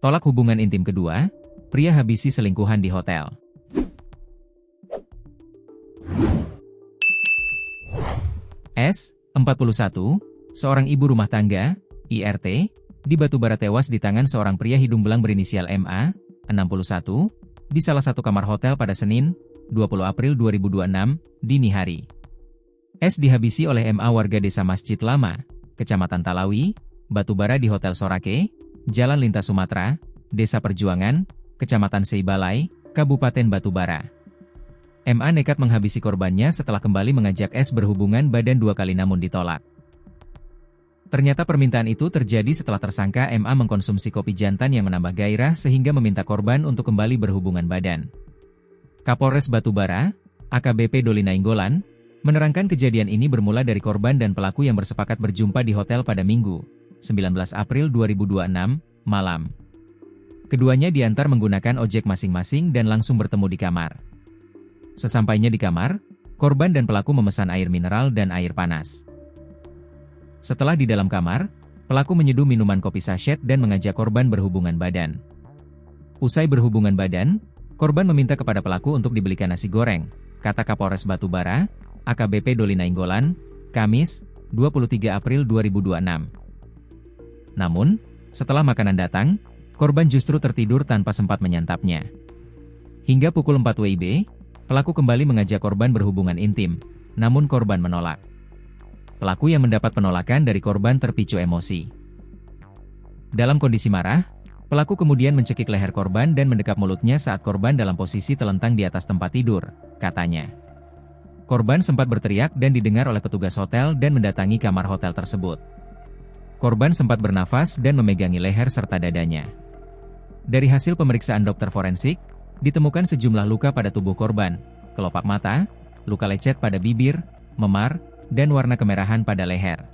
Tolak hubungan intim kedua, pria habisi selingkuhan di hotel. S, 41, seorang ibu rumah tangga, IRT, di Batubara tewas di tangan seorang pria hidung belang berinisial MA, 61, di salah satu kamar hotel pada Senin, 20 April 2026, dini hari. S dihabisi oleh MA warga desa Masjid Lama, Kecamatan Talawi, Batubara di Hotel Sorake, Jalan Lintas Sumatera, Desa Perjuangan, Kecamatan Seibalai, Kabupaten Batubara. MA nekat menghabisi korbannya setelah kembali mengajak S berhubungan badan 2 kali namun ditolak. Ternyata permintaan itu terjadi setelah tersangka MA mengkonsumsi kopi jantan yang menambah gairah sehingga meminta korban untuk kembali berhubungan badan. Kapolres Batubara, AKBP Doli Nainggolan, menerangkan kejadian ini bermula dari korban dan pelaku yang bersepakat berjumpa di hotel pada Minggu, 19 April 2026, malam. Keduanya diantar menggunakan ojek masing-masing dan langsung bertemu di kamar. Sesampainya di kamar, korban dan pelaku memesan air mineral dan air panas. Setelah di dalam kamar, pelaku menyeduh minuman kopi sachet dan mengajak korban berhubungan badan. Usai berhubungan badan, korban meminta kepada pelaku untuk dibelikan nasi goreng, kata Kapolres Batubara, AKBP Doli Nainggolan, Kamis, 23 April 2026. Namun, setelah makanan datang, korban justru tertidur tanpa sempat menyantapnya. Hingga pukul 4 WIB, pelaku kembali mengajak korban berhubungan intim, namun korban menolak. Pelaku yang mendapat penolakan dari korban terpicu emosi. Dalam kondisi marah, pelaku kemudian mencekik leher korban dan mendekap mulutnya saat korban dalam posisi telentang di atas tempat tidur, katanya. Korban sempat berteriak dan didengar oleh petugas hotel dan mendatangi kamar hotel tersebut. Korban sempat bernafas dan memegangi leher serta dadanya. Dari hasil pemeriksaan dokter forensik, ditemukan sejumlah luka pada tubuh korban, kelopak mata, luka lecet pada bibir, memar, dan warna kemerahan pada leher.